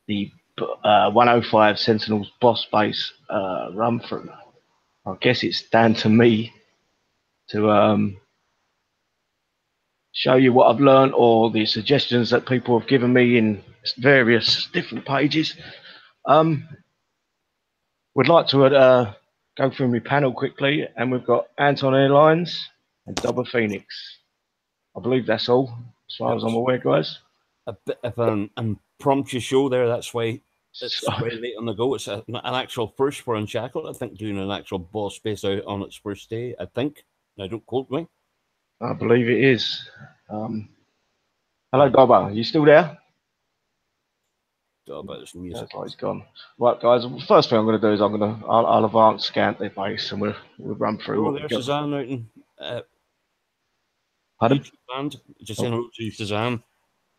the 105 Sentinels boss base run through. I guess it's down to me to show you what I've learned or the suggestions that people have given me in various different pages. We'd like to go through my panel quickly, and we've got Anton Airlines and Double Phoenix. I believe that's all, as far as I'm aware, guys. A bit of an impromptu show there. That's why it's very late on the go. It's an actual first for Unshackled. I think doing an actual boss space out on its first day. I think. Now, don't quote me. I believe it is. Hello, Dobber. Are you still there? About this music. Like he's gone. Right, guys. The first thing I'm going to do is I'll advance scan their base and we'll run through. Oh, there's Suzanne out in Pardon? Band. Just saying hello to Suzanne.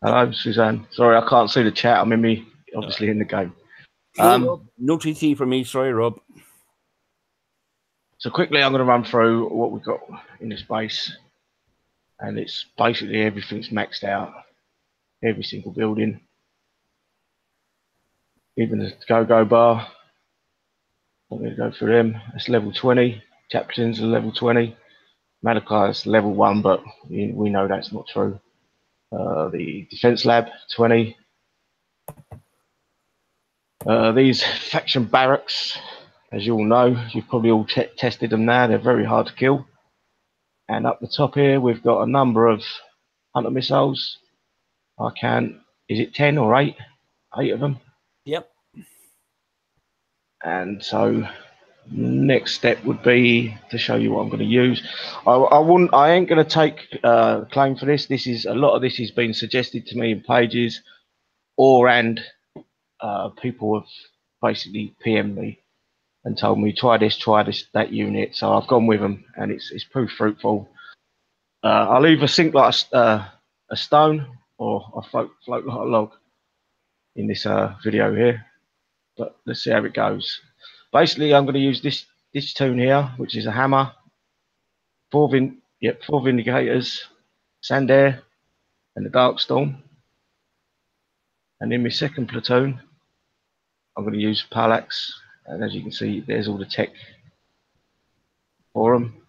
Hello, Suzanne. Sorry, I can't see the chat. I'm obviously in the game. No TT for me. Sorry, Rob. So quickly, I'm going to run through what we've got in this base, and it's basically everything's maxed out. Every single building, even the go-go bar. I'm going to go through them. It's level 20. Chaplains are level 20. Malachi is level 1, but we know that's not true. The defense lab 20. These faction barracks, as you all know, you've probably all tested them now. They're very hard to kill. And up the top here, we've got a number of hunter missiles. Is it 10 or 8? 8 of them. Yep. And so next step would be to show you what I'm going to use. I ain't going to take claim for this. A lot of this has been suggested to me in pages, people have basically PM'd me and told me try this, that unit. So I've gone with them, and it's proved fruitful. I'll either sink like a stone or I float like a log in this video here. But let's see how it goes. Basically, I'm going to use this tune here, which is a hammer, 4 Vindicators, Sandair, and the Darkstorm. And in my second platoon, I'm going to use Parallax, and as you can see, there's all the tech for them.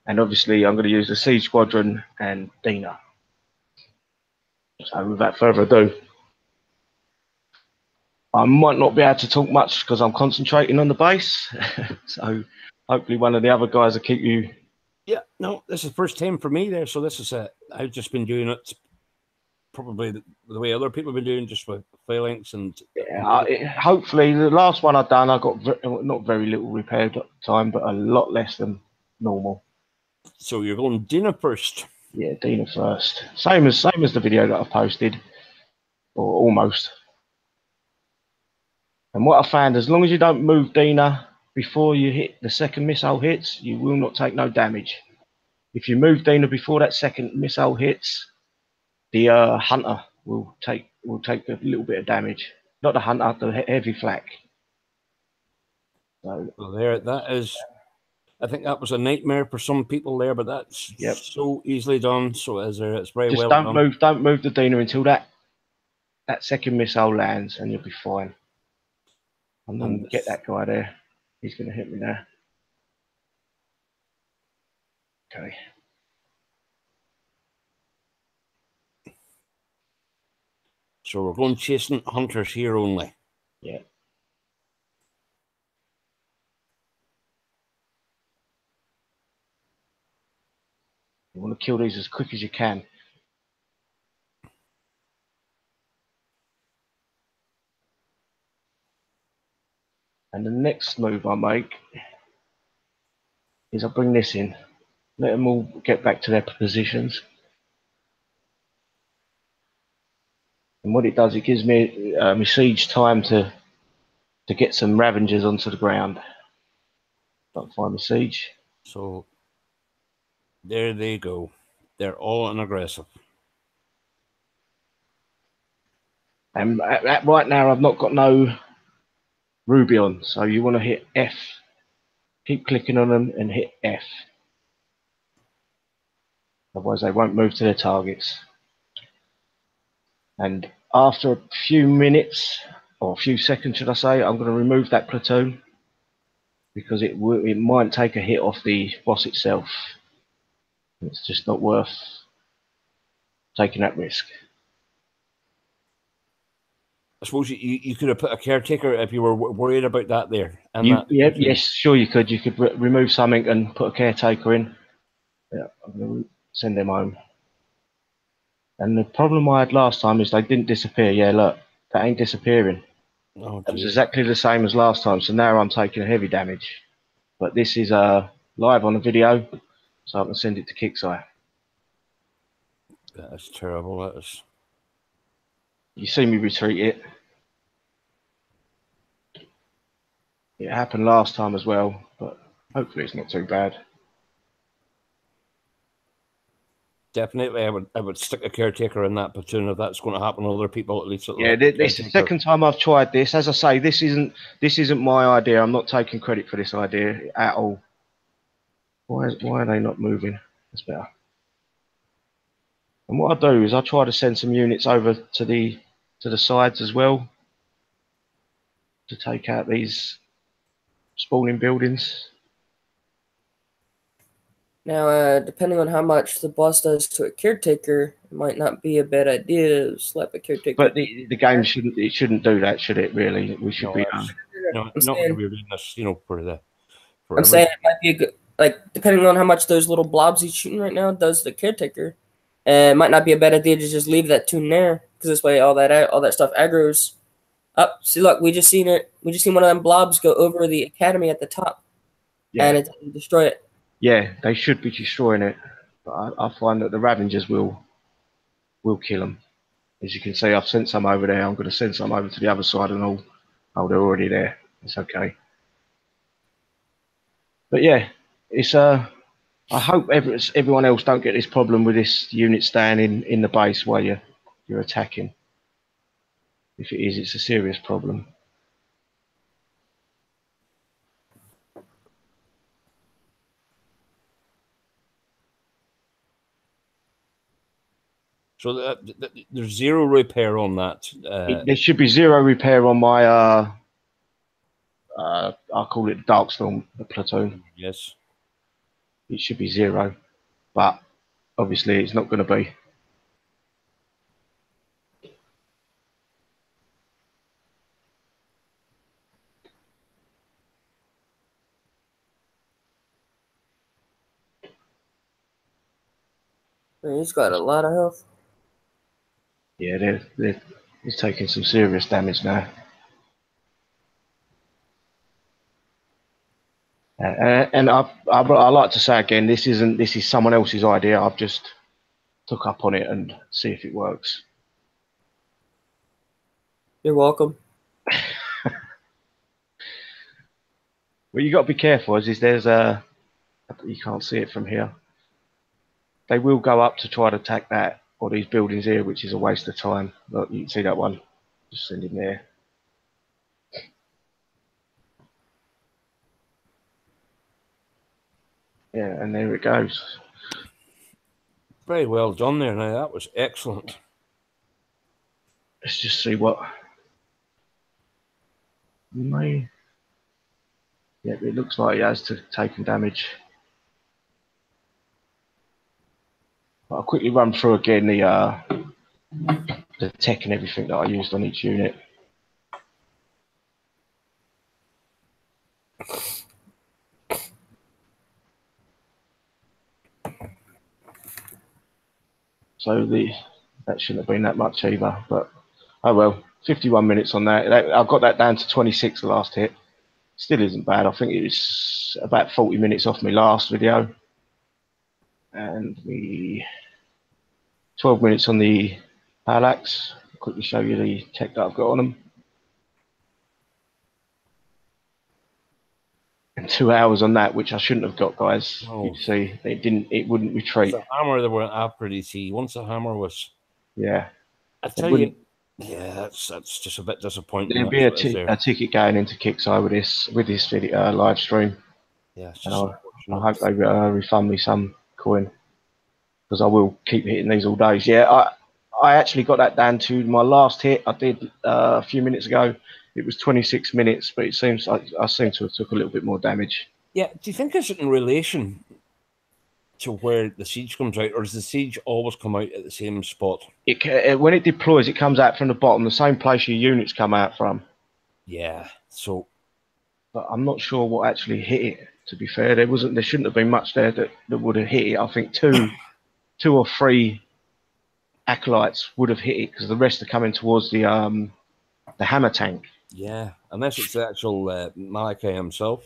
And obviously, I'm going to use the Siege Squadron and Dina. So without further ado, I might not be able to talk much because I'm concentrating on the base. So hopefully one of the other guys will keep you. Yeah, no, this is the first time for me there. So this is I've just been doing it probably the way other people have been doing, just with phalanx and. Yeah, hopefully the last one I've done, I got not very little repair time, but a lot less than normal. So you're going Dina first. Yeah, Dina first. Same as the video that I posted, or almost. And what I found, as long as you don't move Dina before you hit the second missile hits, you will not take no damage. If you move Dina before that second missile hits, the hunter will take a little bit of damage. Not the hunter, the heavy flak. So well, there, that is. I think that was a nightmare for some people there, but that's so easily done. So it's very just well done. Don't move the Dina until that second missile lands, and you'll be fine. I'm going to get that guy there. He's going to hit me there. Okay. So we're going chasing hunters here only. Yeah. You want to kill these as quick as you can. And the next move I make is I bring this in. Let them all get back to their positions. And what it does, it gives me my siege time to get some Ravengers onto the ground. Don't find the siege. So there they go. They're all an aggressive. And right now, I've not got no Ruby on, so you want to hit F. Keep clicking on them and hit F. Otherwise, they won't move to their targets. And after a few minutes, or a few seconds, should I say. I'm going to remove that platoon because it might take a hit off the boss itself. It's just not worth taking that risk. I suppose you could have put a caretaker if you were worried about that there. And Yes, sure you could. You could remove something and put a caretaker in. Yeah, I'm going to send them home. And the problem I had last time is they didn't disappear. Yeah, look, that ain't disappearing. Oh, That was geez. exactly the same as last time. So now I'm taking heavy damage. But this is live on a video, so I can send it to Kickseye. That is terrible. That is. You see me retreat it. It happened last time as well, but hopefully it's not too bad. Definitely, I would stick a caretaker in that platoon if that's going to happen to other people. At least, Yeah, this is the second time I've tried this. As I say, this isn't my idea. I'm not taking credit for this idea at all. Why are they not moving? That's better. And what I do is I try to send some units over to the sides as well to take out these spawning buildings. Now, depending on how much the boss does to a caretaker, it might not be a bad idea to slap a caretaker. But the game shouldn't do that, should it? Really, we should be. Not that we're doing this, for I'm saying it might be a good, depending on how much those little blobs he's shooting right now does the caretaker. It might not be a bad idea to just leave that tune there, because this way all that stuff aggroes up. See, look, we just seen it. We just seen one of them blobs go over the academy at the top, and it didn't destroy it. Yeah, they should be destroying it, but I find that the Ravengers will kill them. As you can see, I've sent some over there. I'm going to send some over to the other side and all. Oh, they're already there. It's okay. But yeah, it's I hope everyone else don't get this problem with this unit staying in the base while you're attacking. If it is, it's a serious problem. So there's zero repair on that. There should be zero repair on my I'll call it Darkstorm platoon. Yes. It should be zero, but obviously it's not going to be. He's got a lot of health. Yeah, he's taking some serious damage now. And I like to say again, this is someone else's idea. I've just took up on it and see if it works. You're welcome. What you got to be careful is there's you can't see it from here. They will go up to try to attack that or these buildings here, which is a waste of time. Look, you can see that one. Just send him there. Yeah, and there it goes. Very well done there. Now that was excellent. Let's just see what may. Yeah, it looks like he has taken damage. I'll quickly run through again the tech and everything that I used on each unit. So that shouldn't have been that much either, but oh well. 51 minutes on that. I've got that down to 26 the last hit. Still isn't bad. I think it was about 40 minutes off my last video. And 12 minutes on the parallax. I'll quickly show you the tech that I've got on them. And 2 hours on that, which I shouldn't have got, guys. Oh. You see, it wouldn't retreat. The hammer they were after DC. Once the hammer was, yeah. I tell you, yeah, that's just a bit disappointing. There'll be a ticket going into Kickseye with this video live stream. Yeah, and I hope they refund me some coin because I will keep hitting these all days. Yeah, I actually got that down to my last hit I did a few minutes ago. It was 26 minutes, but it seems like I seem to have took a little bit more damage. Yeah, do you think it's in relation to where the siege comes out, or does the siege always come out at the same spot? When it deploys, it comes out from the bottom, the same place your units come out from. Yeah, so But I'm not sure what actually hit it. To be fair, there shouldn't have been much there that would have hit it. I think two or three acolytes would have hit it because the rest are coming towards the hammer tank. yeah, unless it's the actual Malachi himself.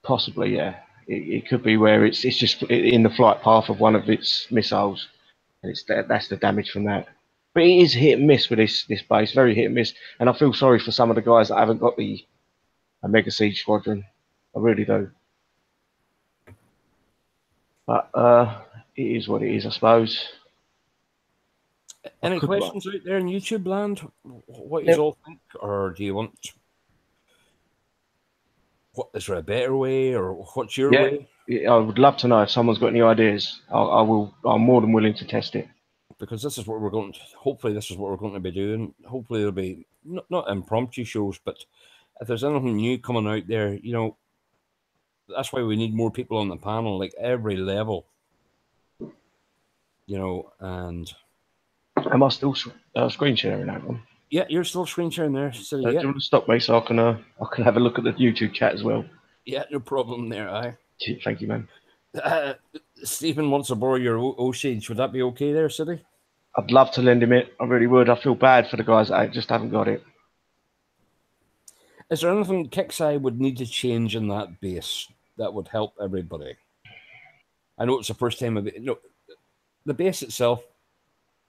Possibly, yeah. It could be where it's just in the flight path of one of its missiles, and that's the damage from that. But it is hit and miss with this base, very hit and miss. And I feel sorry for some of the guys that haven't got the Mega Siege Squadron. I really do. But it is what it is, I suppose. Any questions out there in YouTube land? What you all think, or do you want? What is there a better way, or what's your way? I would love to know if someone's got any ideas. I'm more than willing to test it. Because this is what we're going to. Hopefully, this is what we're going to be doing. Hopefully, there'll be not impromptu shows, but if there's anything new coming out there, you know, that's why we need more people on the panel, like every level. You know, and am I still screen sharing that one? Yeah, you're still screen sharing there. So do you want to stop me so I can have a look at the YouTube chat as well? Yeah, no problem there. Thank you, man. Stephen wants to borrow your Osage. Would that be okay there, City? I'd love to lend him it. I really would. I feel bad for the guys that just haven't got it. Is there anything Kixeye would need to change in that base that would help everybody? I know it's the first time the base itself,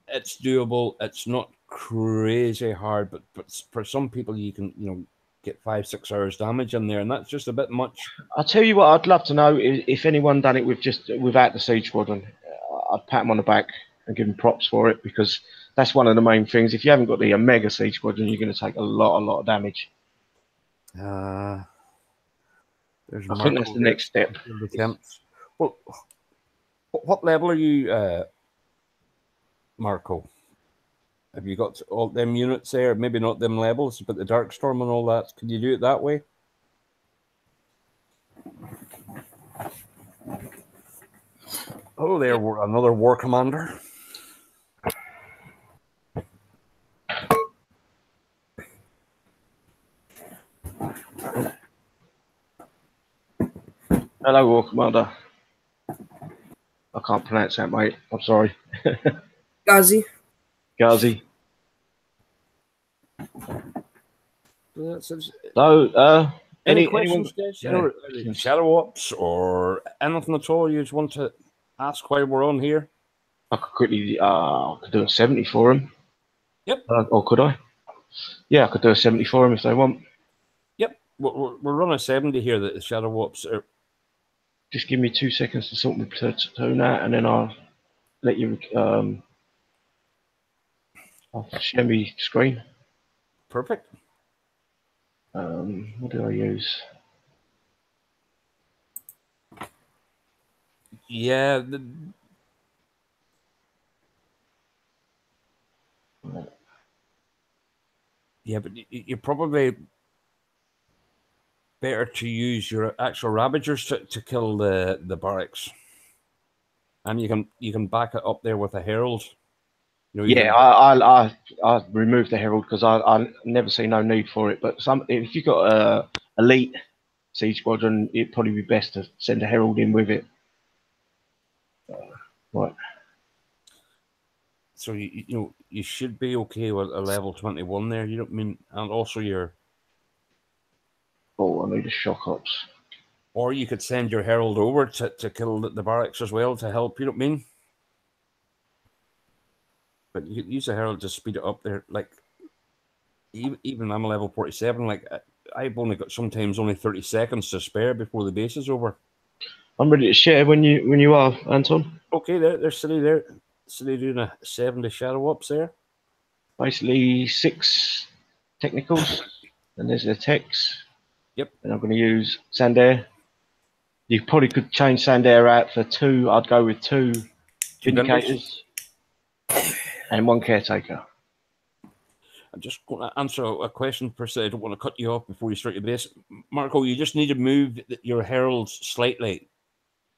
it's doable. It's not crazy hard, but for some people you can get 5-6 hours damage in there, and that's just a bit much. I'll tell you what, I'd love to know if anyone done it without the Siege Squadron. I'd pat them on the back and give them props for it, because that's one of the main things. If you haven't got the Omega Siege Squadron, you're going to take a lot of damage. I think that's the next step. Well, what level are you, Marco? Have you got all them units there? Maybe not them levels, but the Darkstorm and all that. Can you do it that way? Oh, there, another war commander. Hello, War Commander. I can't pronounce that, mate. I'm sorry. Ghazi. So, any questions, guys? Shadow Ops or anything at all you just want to ask while we're on here? I could quickly, I could do a 70 for him. Yep. Or could I? Yeah, I could do a 70 for him if they want. Yep. We're running a 70 here, that the Shadow Ops are. Just give me 2 seconds to sort my platoon out, and then I'll let you. I'll share my screen. Perfect. What do I use? Yeah. Yeah, but you're probably better to use your actual Ravagers to kill the barracks, and you can back it up there with a Herald. I removed the Herald because I never see no need for it. But if you've got a elite Siege Squadron, it'd probably be best to send a Herald in with it. Right. So you should be okay with a level 21 there. You don't mean, and also your. Oh, I need a shock ops. Or you could send your Herald over to kill the barracks as well to help. You know what I mean? But you could use the Herald to speed it up there. Like even I'm a level 47. Like I've only got sometimes only 30 seconds to spare before the base is over. I'm ready to share when you are, Anton. Okay, there's City there. City doing a 70 Shadow Ops there. Basically 6 technicals, and there's the techs. Yep. And I'm going to use Sandair. You probably could change Sandair out for 2. I'd go with 2 Vindicators. and 1 caretaker. I'm just going to answer a question per se. I don't want to cut you off before you start your base. Marco, you just need to move your heralds slightly,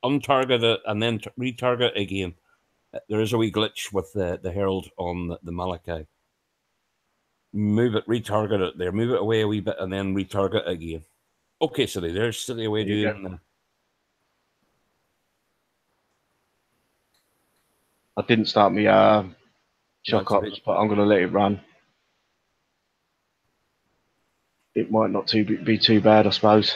untarget it, and then retarget again. There is a wee glitch with the herald on the Malachi. Move it, retarget it there, move it away a wee bit, and then retarget again. Okay, Silly, there's Silly away doing. I didn't start me shock ops, but I'm going to let it run. It might not be too bad, I suppose.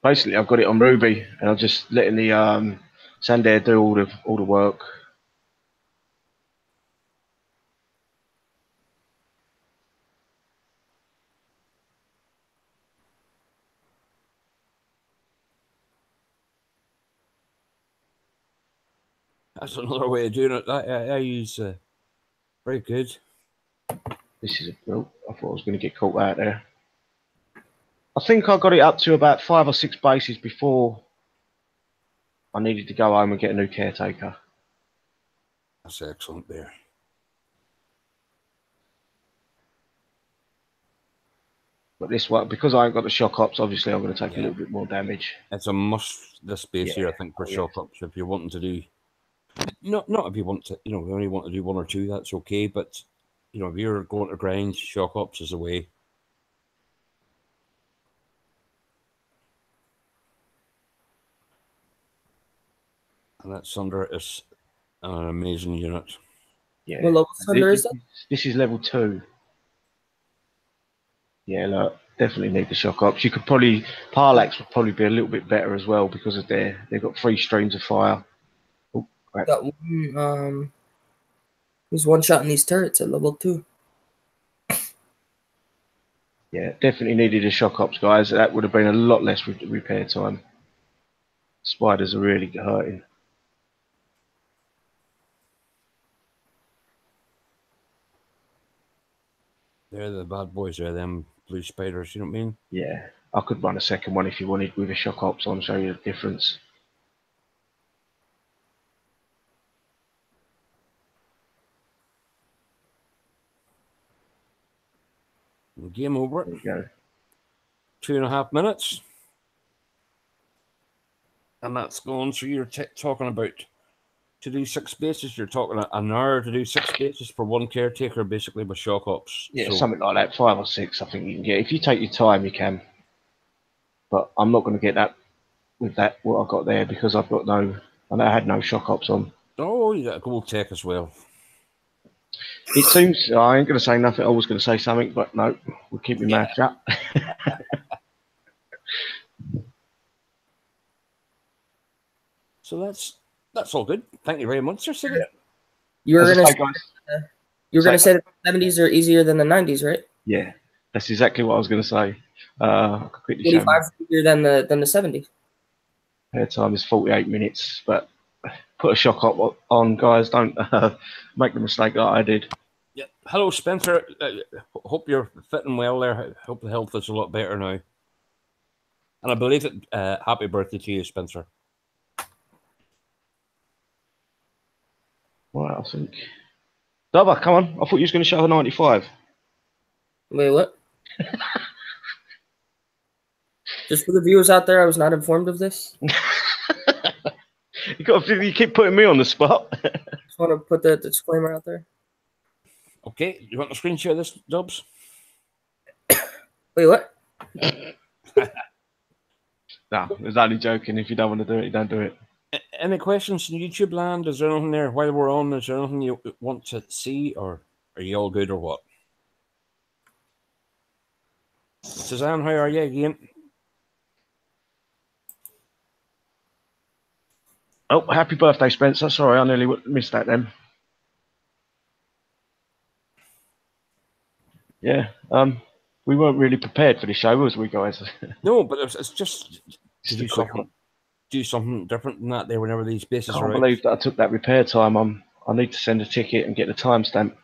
Basically, I've got it on Ruby, and I'm just letting the Sandair do all the work. That's another way of doing it. I use very good. This is oh, I thought I was going to get caught out there. I think I got it up to about 5 or 6 bases before I needed to go home and get a new caretaker. That's excellent there. But this one, because I ain't got the shock ops, obviously I'm going to take a little bit more damage. It's a must, this base here, I think, for shock ops. If you're wanting to do, not if you want to, you only want to do 1 or 2, that's okay. But, if you're going to grind, shock ops is a way. And that Sunder is an amazing unit. Yeah. What level Sunder is that? This is level 2. Yeah, look, definitely need the shock ops. You could probably Parlax would probably be a little bit better as well because of they've got 3 streams of fire. Oh, crap. Got one. He's one-shotting these turrets at level 2. Yeah, definitely needed a shock ops, guys. That would have been a lot less repair time. Spiders are really hurting. They're the bad boys, they're them blue spiders, you know what I mean? Yeah, I could run a second one if you wanted with a shock ops on, show you the difference. Game over. There you go. 2.5 minutes. And that's gone. So you're talking about to do 6 bases, you're talking an hour to do 6 bases for 1 caretaker, basically, with shock ops. Yeah, so, something like that, 5 or 6, I think you can get. If you take your time, you can. But I'm not going to get that with that what I got there because I've got I had no shock ops on. Oh, you got a gold tech as well. It seems I ain't going to say nothing. I was going to say something, but no, we'll keep my mouth shut. So that's all good. Thank you very much, Sir Sigurd. You were going to say that the 70s are easier than the 90s, right? Yeah, that's exactly what I was going to say. 45 is easier than the 70s. Air time is 48 minutes, but put a shock up on, guys. Don't make the mistake that I did. Yeah. Hello, Spencer. Hope you're fitting well there. Hope the health is a lot better now. And I believe that happy birthday to you, Spencer. Well, I think. Dubber, come on. I thought you was going to show the 95. Wait, what? Just for the viewers out there, I was not informed of this. You keep putting me on the spot. Just want to put the disclaimer out there. Okay, you want to screen share this, Dubs? Wait, what? No, there's only joking. If you don't want to do it, you don't do it. Any questions in YouTube land? Is there anything there while we're on? Is there anything you want to see, or are you all good, or what? Suzanne, how are you again? Oh, happy birthday, Spencer. Sorry, I nearly missed that then. Yeah, we weren't really prepared for the show, was we, guys? No, but it's just to do something different than that there whenever these bases are out. I can't believe that I took that repair time. I need to send a ticket and get the timestamp.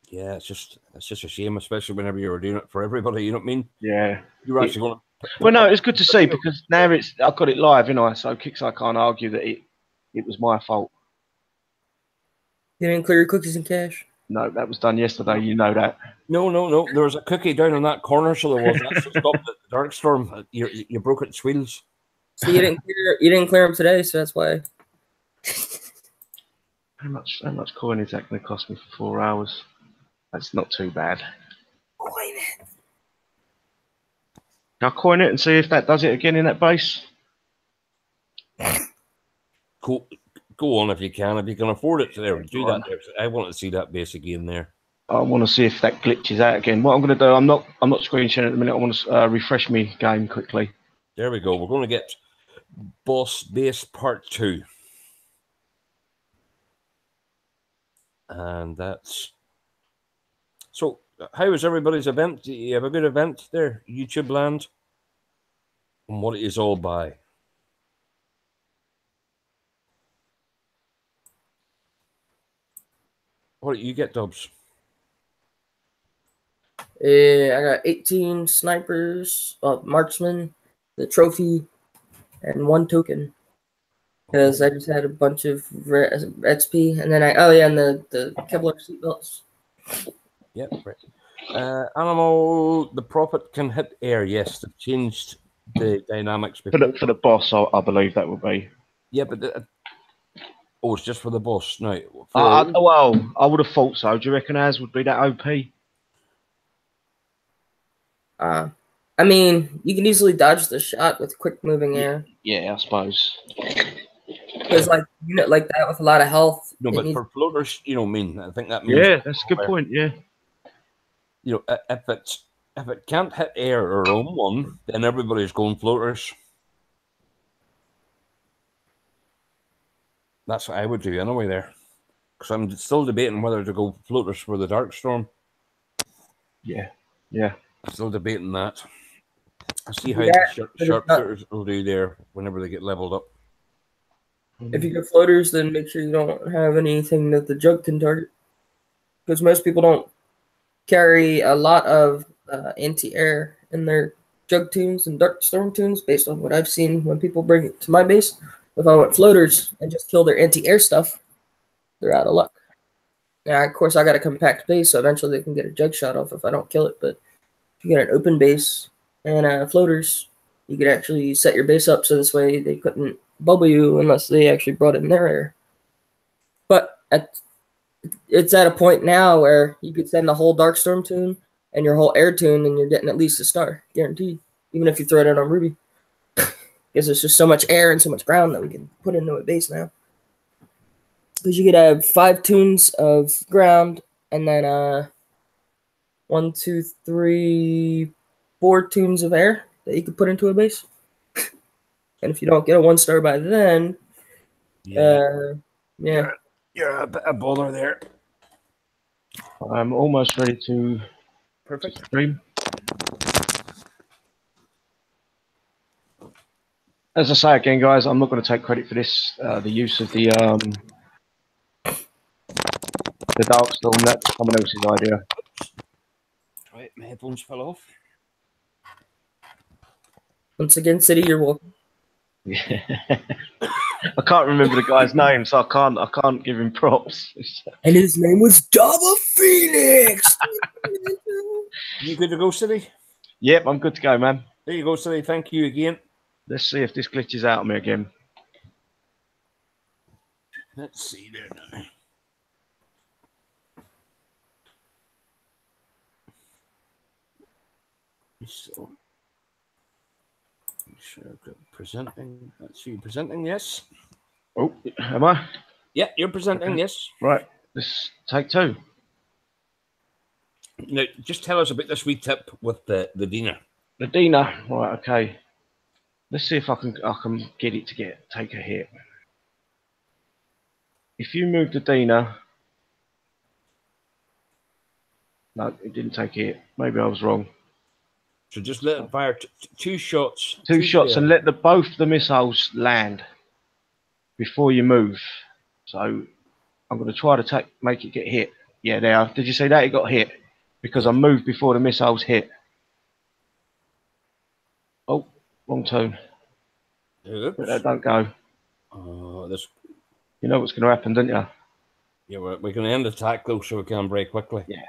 Yeah, it's just a shame, especially whenever you were doing it for everybody. You know what I mean? Yeah. You were actually Well, no, it's good to see because now I've got it live, you know. So Kicks, I can't argue that it was my fault. You didn't clear your cookies and cache. No, that was done yesterday. You know that. No. There was a cookie down in that corner, so there was. That's what stopped the dark storm. You broke its wheels. So you didn't clear them today, so that's why. How much coin is that going to cost me for 4 hours? That's not too bad. Coin it. I'll coin it and see if that does it again in that base. Go on if you can. If you can afford it, there. Do that. There. I want to see that base again there. I want to see if that glitches out again. What I'm going to do, I'm not screen sharing at the minute. I want to refresh me game quickly. There we go. We're going to get boss base part 2. And that's... So, how was everybody's event? Did you have a good event there, YouTube land? And what it is all by? What did you get, Dubs? I got 18 snipers, marksmen, the trophy, and 1 token. Because I just had a bunch of XP, and then and the Kevlar seatbelts. Yep, right. Animal, the prophet can hit air. Yes, they've changed the dynamics. For the boss, I believe that will be. Yeah, but it's just for the boss. No. Well, I would have thought so. Do you reckon ours would be that OP? I mean, you can easily dodge the shot with quick moving air. Yeah, I suppose. Because like unit like that with a lot of health. No, but for floaters, I think that means. Yeah, that's a good point. Yeah. If it can't hit air or roam one, then everybody's going floaters. That's what I would do anyway there. Because I'm still debating whether to go floaters for the dark storm. Yeah. Still debating that. I'll see how the sharpshooters will do there whenever they get leveled up. If you get floaters, then make sure you don't have anything that the jug can target. Because most people don't carry a lot of anti-air in their jug tunes and dark storm tunes based on what I've seen when people bring it to my base. If I went floaters and just kill their anti-air stuff, they're out of luck. Now, of course, I got a compact base, so eventually they can get a jug shot off if I don't kill it. But if you get an open base and floaters, you could actually set your base up so this way they couldn't bubble you unless they actually brought in their air. But it's at a point now where you could send the whole Darkstorm tune and your whole air tune, and you're getting at least a star, guaranteed. Even if you throw it in on Ruby, because there's just so much air and so much ground that we can put into a base now. Because you could have 5 tunes of ground, and then 1, 2, 3, 4 tunes of air that you could put into a base. And if you don't get a 1-star by then, you're a bit of bother there. I'm almost ready to stream. As I say again, guys, I'm not going to take credit for this. The use of the Darkstorm, that's someone else's idea. Right, my headphones fell off. Once again, City, you're welcome. Yeah. I can't remember the guy's name, so I can't give him props. And his name was Double Phoenix. You good to go, City? Yep, I'm good to go, man. There you go, City. Thank you again. Let's see if this glitches out on me again. Let's see there now. So, presenting. Let's see, presenting. Yes. Oh, am I? Yeah, you're presenting. Okay. Yes. Right. Let's take 2. Now, just tell us about this wee tip with the Dina. The Dina. Right. Okay. Let's see if I can get it to take a hit. If you move the Dina. No, it didn't take a hit. Maybe I was wrong. So just let it fire 2 shots. 2 shots and let both the missiles land before you move. So I'm going to try to make it get hit. Yeah, there. Did you see that? It got hit because I moved before the missiles hit. Oh, wrong tone. Oops. Don't go. This. You know what's going to happen, don't you? Yeah, we're going to end the tackle so we can break quickly. Yeah.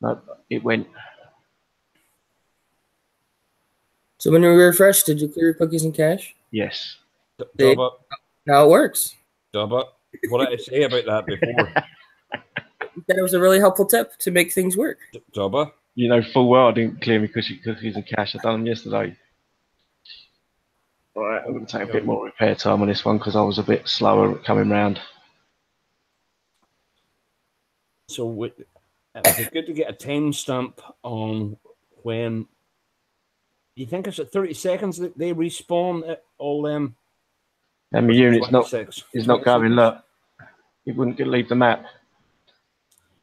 No, it went. So when you refresh, did you clear your cookies and cache? Yes. Jobba. Now it works. Jobba. What did I say about that before? That was a really helpful tip to make things work. Jobba. You know full well I didn't clear my cookies and cache. I done them yesterday. All right, I'm going to take a bit more repair time on this one because I was a bit slower coming round. So it would be good to get a timestamp on when. You think it's at 30 seconds that they respawn at all them? And my unit's not 26? going. Look, it wouldn't leave the map.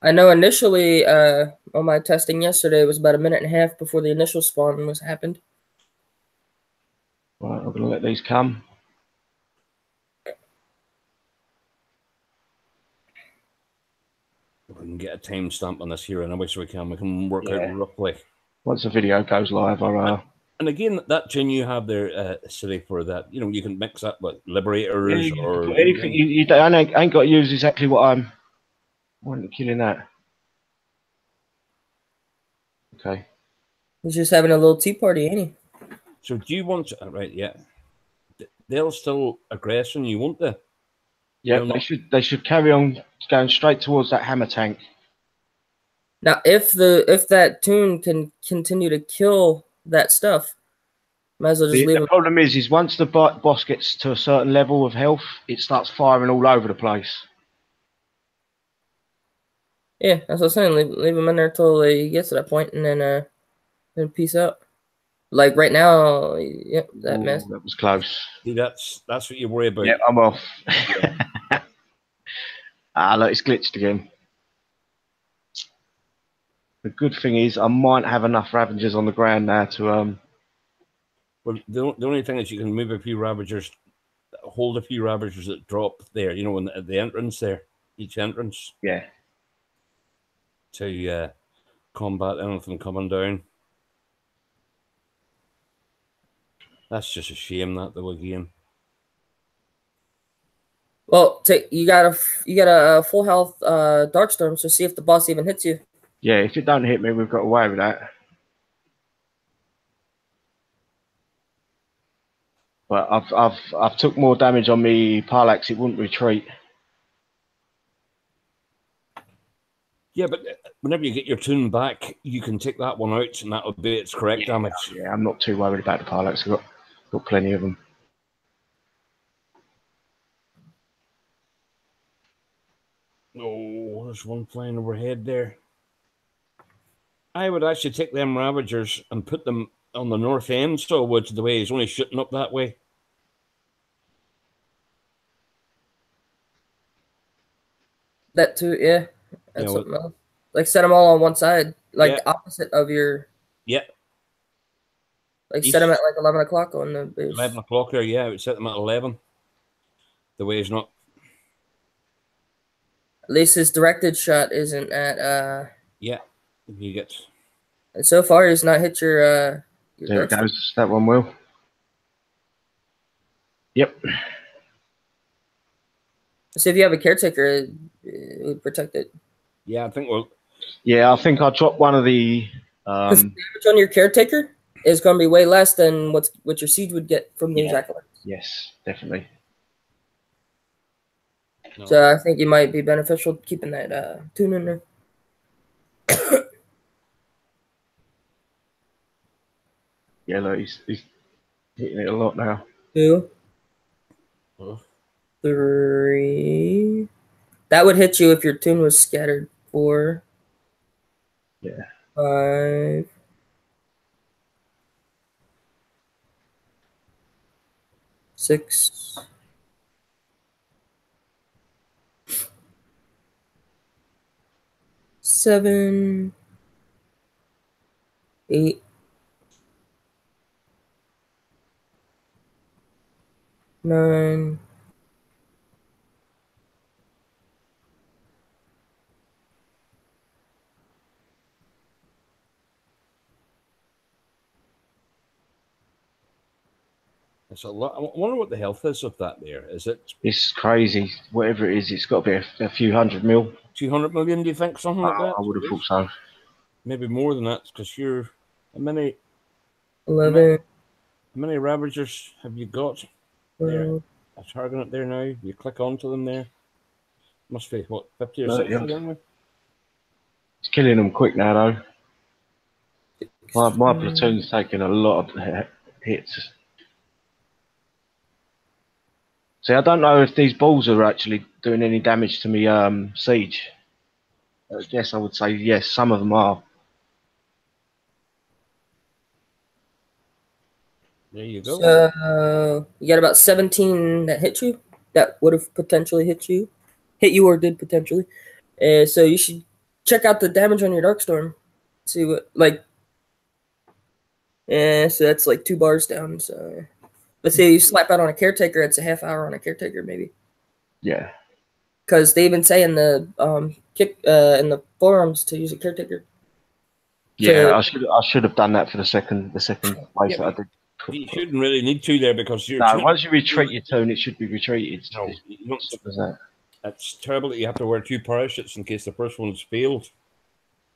I know initially on my testing yesterday it was about a minute and a half before the initial spawn was happened. Right, I'm going to let these come. We can get a timestamp on this here, and I wish we can. We can work out roughly. Once the video goes live, And again, that tune you have there, City, for that, you can mix that with Liberators or anything. You don't, I ain't got to use exactly what I'm killing that. Okay. He's just having a little tea party, ain't he? So do you want right? Yeah, they'll still aggression. You want the? Yeah, they should carry on going straight towards that hammer tank. Now, if that tune can continue to kill that stuff, might as well just leave The him. problem is once the boss gets to a certain level of health, it starts firing all over the place. Yeah, that's what I'm saying. Leave him in there till he gets to that point, and then peace out. Like right now, yep, that mess. That was close. See, that's what you worry about. Yeah, I'm off. Yeah. Look, it's glitched again. The good thing is I might have enough Ravagers on the ground now to Well, the only thing is you can move a few Ravagers, hold a few Ravagers that drop there. At the entrance there, each entrance. Yeah. To combat anything coming down. That's just a shame that though again. Well, you got a full health Darkstorm, so see if the boss even hits you. Yeah, if it don't hit me, we've got away with that. But I've took more damage on me Parlax, it wouldn't retreat. Yeah, but whenever you get your tune back, you can take that one out, and that'll be its correct damage. Yeah, I'm not too worried about the Parlax. I've got plenty of them. Oh, there's one flying overhead there. I would actually take them Ravagers and put them on the north end, so would the way he's only shooting up that way. That too, yeah. That's something else. Like set them all on one side, like the opposite of your. Yeah. Like set them at like 11 o'clock on the base. 11 o'clock there, yeah. I would set them at 11. The way he's not. At least his directed shot isn't at. Yeah, you get. And so far, he's not hit your. There it goes. That one will. Yep. So if you have a caretaker, it would protect it. Yeah, I think we'll. Yeah, I think I'll drop one of the. Because damage on your caretaker is going to be way less than what your siege would get from those acolytes. Yes, definitely. No. So I think it might be beneficial keeping that tune in there. Yeah, look, he's hitting it a lot now. 2, 3. That would hit you if your tune was scattered. 4. Yeah. 5. 6. 7. 8. 9. It's a lot. I wonder what the health is of that there. Is it It's crazy. Whatever it is, it's got to be a few hundred mil. 200 million, do you think? Something like that? I would have thought so. Maybe more than that, because you're... How many 11. Ravagers have you got there? I'm targeting it there now. You click onto them there. Must be, what, 50 or 60 Yeah. anyway? It's killing them quick now, though. My platoon's taking a lot of hits. See, I don't know if these balls are actually doing any damage to me siege. I guess I would say yes, some of them are. There you go. So you got about 17 that hit you. That would have potentially hit you or did potentially. So you should check out the damage on your Darkstorm. See what so that's like 2 bars down. So let's say you slap out on a caretaker, it's a half hour on a caretaker maybe. Yeah. Because they even say in the in the forums to use a caretaker. Yeah, I should have done that for the second place that I did. You shouldn't really need to there because you're... No, once you retreat your tune, it should be retreated. No, you don't. It's terrible that you have to wear 2 parachutes in case the first one's failed.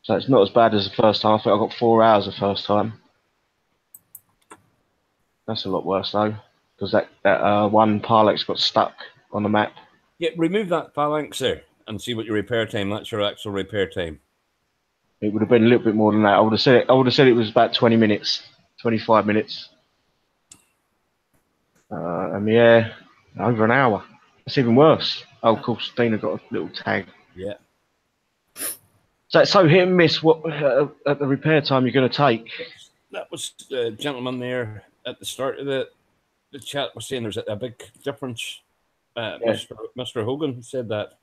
So it's not as bad as the first time. I think I got 4 hours the first time. That's a lot worse though, because that one Parlex got stuck on the map. Yeah, remove that phalanx there and see what your repair time. That's your actual repair time. It would have been a little bit more than that. I would have said it was about 20 minutes, 25 minutes. And yeah, over an hour. It's even worse. Oh, of course, Dina got a little tag. Yeah. So it's so hit and miss what at the repair time you're going to take. That was the gentleman there at the start of the chat was saying there's a big difference. Mr. Hogan said that.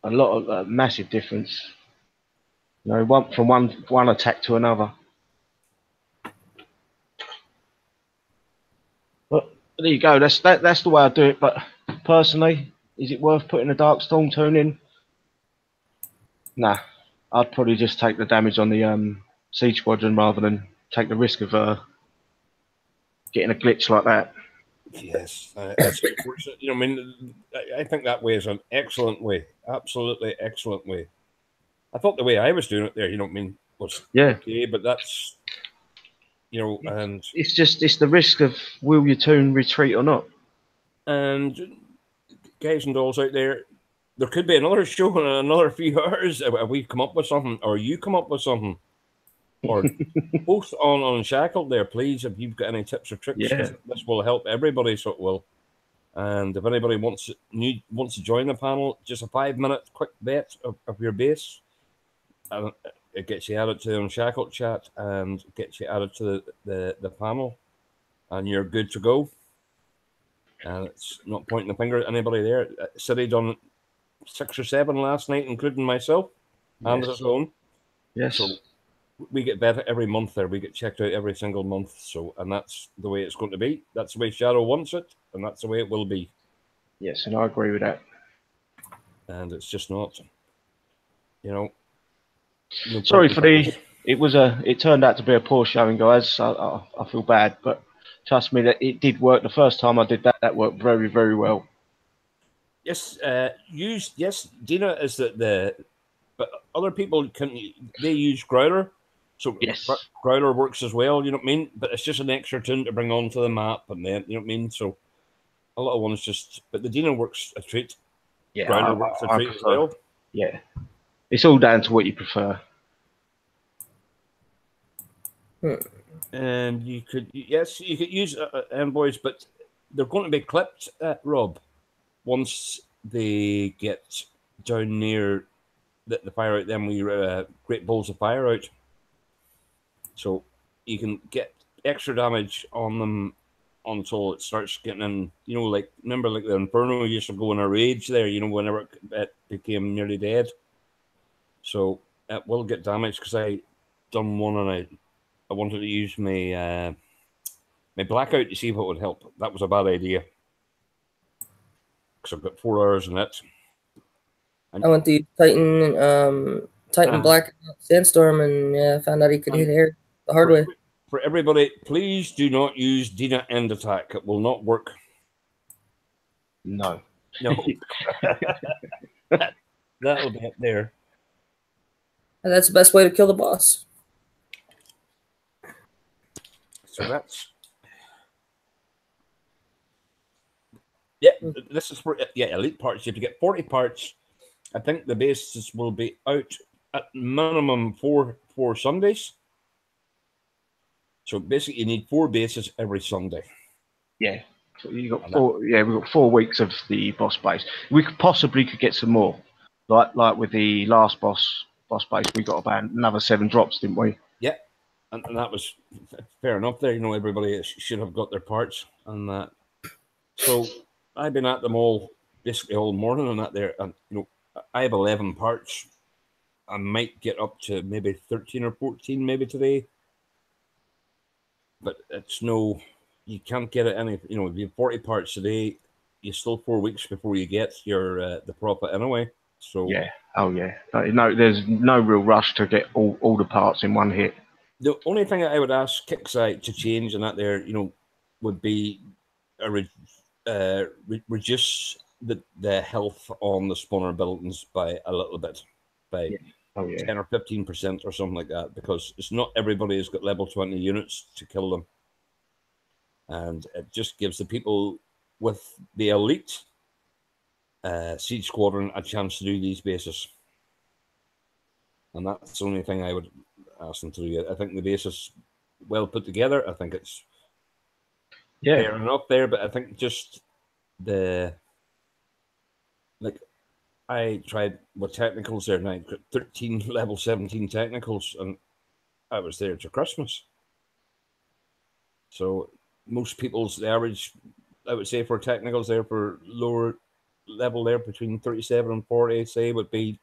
A lot of massive difference. You know, from one attack to another. But there you go. That's the way I do it. But personally, is it worth putting a Darkstorm tune in? Nah, I'd probably just take the damage on the siege squadron rather than take the risk of getting a glitch like that. Yes, it's unfortunate. You know, I mean, I think that way is an excellent way, absolutely excellent way. I thought the way I was doing it there, you know what I mean, was okay, but that's, you know, and it's the risk of will your tune retreat or not. And guys and dolls out there could be another show in another few hours. We come up with something, or you come up with something, or both on Unshackled there, please. If you've got any tips or tricks, this will help everybody, so it will. And if anybody wants to join the panel, just a 5-minute quick bet of your base, and it gets you added to the Unshackled chat and gets you added to the panel, and you're good to go. And it's not pointing the finger at anybody there. City done 6 or 7 last night, including myself, and his own. Yes. So we get better every month there. We get checked out every single month. So, and that's the way it's going to be. That's the way Shadow wants it, and that's the way it will be. Yes, and I agree with that. And it's just not, you know. No Sorry for it turned out to be a poor showing, guys. I feel bad, but trust me that it did work. The first time I did that worked very, very well. Yes, Dina is but other people they use Growler, so yes, Growler works as well. You know what I mean? But it's just an extra tune to bring onto the map, and then you know what I mean. So a lot of ones but the Dina works a treat. Yeah, Growler works a treat as well. Yeah, it's all down to what you prefer. And you could use envoys, but they're going to be clipped, Rob, once they get down near the fire out. Then we great balls of fire out, so you can get extra damage on them until it starts getting in. You know, like remember, like the Inferno used to go in a rage there. You know, whenever it became nearly dead. So it will get damaged because I done one and I wanted to use my blackout to see if it would help. That was a bad idea because I've got 4 hours in it. I went to Titan Black Sandstorm and found out he could hit air the hard way. For everybody, please do not use Dina End Attack. It will not work. No. No. That'll be up there. And that's the best way to kill the boss. So that's... Yeah, this is for elite parts. You have to get 40 parts. I think the bases will be out at minimum four Sundays. So basically, you need 4 bases every Sunday. Yeah. So you got 4. Yeah, we've got 4 weeks of the boss base. We could get some more. Like with the last boss base, we got about another 7 drops, didn't we? Yeah, and that was fair enough. There, everybody should have got their parts, and so I've been at them all basically all morning and that there, and I have 11 parts. I might get up to maybe 13 or 14 maybe today, but it's no. You can't get it any. If you have 40 parts today, you still 4 weeks before you get your the profit anyway. So yeah, no, there's no real rush to get all the parts in one hit. The only thing that I would ask Kicksite to change in that there, would be reduce the health on the spawner buildings by a little bit, by 10 or 15% or something like that, because it's not everybody has got level 20 units to kill them. And it just gives the people with the elite Siege Squadron a chance to do these bases. And that's the only thing I would ask them to do. I think the base is well put together. I think it's fair enough there, but I think just I tried with technicals there, and I got 13 level 17 technicals, and I was there to Christmas. So most people's the average, I would say, for technicals there for lower level there between 37 and 40, say, would be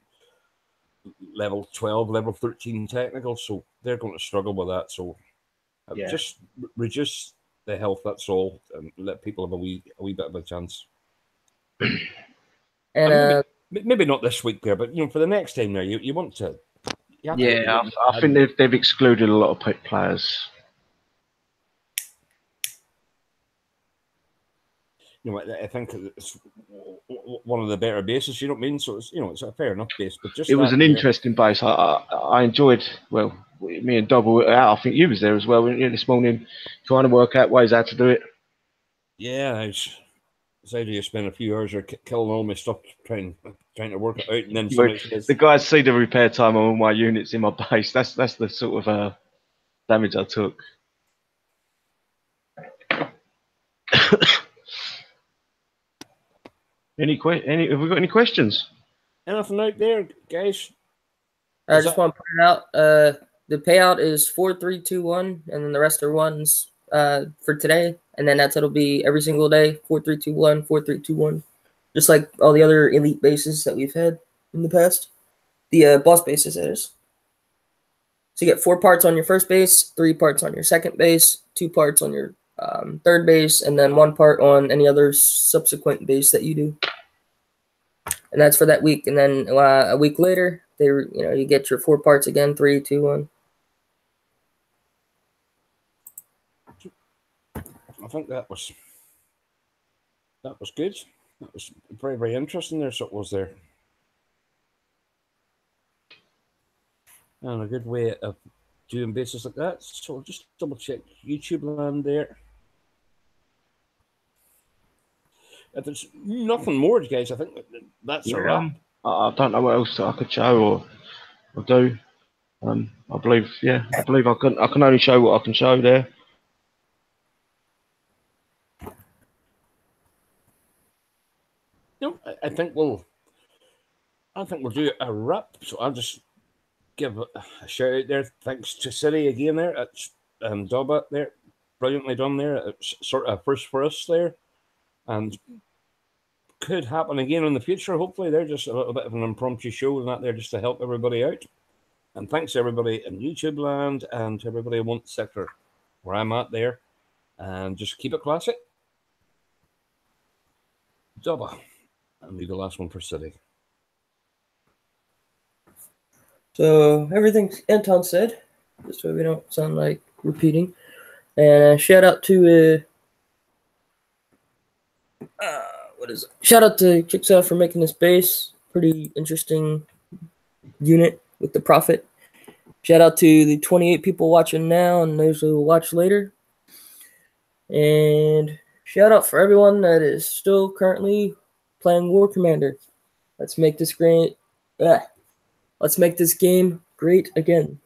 level 12, level 13 technicals. So they're going to struggle with that. So just reduce the health, that's all, and let people have a wee bit of a chance. And maybe not this week there, but for the next time there, you want to. I think they've excluded a lot of players. I think it's one of the better bases. You know what I mean? So it's a fair enough base, but just it was an interesting base. I enjoyed. Well, me and Dob were out. I think you was there as well, weren't you, this morning, trying to work out ways how to do it. Yeah, I decided to spend a few hours killing all my stuff trying to work it out, and then the guys see the repair time on all my units in my base. That's the sort of damage I took. Have we got any questions? Anything out there, guys? I just want to point out the payout is 4-3-2-1, and then the rest are ones for today, and then it'll be every single day 4-3-2-1, 4-3-2-1, just like all the other elite bases that we've had in the past. The boss bases, that is. So you get 4 parts on your first base, 3 parts on your second base, 2 parts on your third base, and then 1 part on any other subsequent base that you do. And that's for that week. And then a week later, you get your 4 parts again, 3, 2, 1. I think that was good. That was very, very interesting there. So it was there. And a good way of doing bases like that. So just double check YouTube land there. If there's nothing more, guys, I think that's a wrap. I don't know what else I could show or do. I believe I can only show what I can show there. No, I think we'll do a wrap. So I'll just give a shout out there. Thanks to City again there. It's Dobba there. Brilliantly done there. It's sort of a first for us there. And could happen again in the future. Hopefully they're just a little bit of an impromptu show and that there just to help everybody out. And thanks to everybody in YouTube land and to everybody in one sector where I'm at there. And just keep it classic. Dobba. And leave the last one for City. So everything Anton said, just so we don't sound like repeating. And shout out to shout out to Jigsaw for making this base. Pretty interesting unit with the Prophet. Shout out to the 28 people watching now and those who will watch later. And shout out for everyone that is still currently playing War Commander. Let's make this great. Let's make this game great again.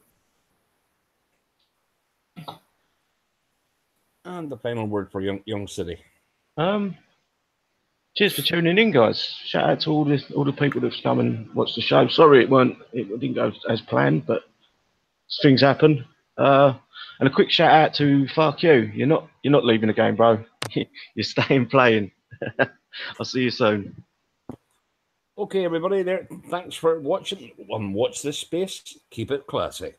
And the final word for Young City. Cheers for tuning in, guys. Shout out to all the people that've come and watched the show. Sorry it didn't go as planned, but things happen. And a quick shout out to Fuck You. You're not leaving the game, bro. You're staying playing. I'll see you soon. Okay, everybody there. Thanks for watching. Watch this space. Keep it classy.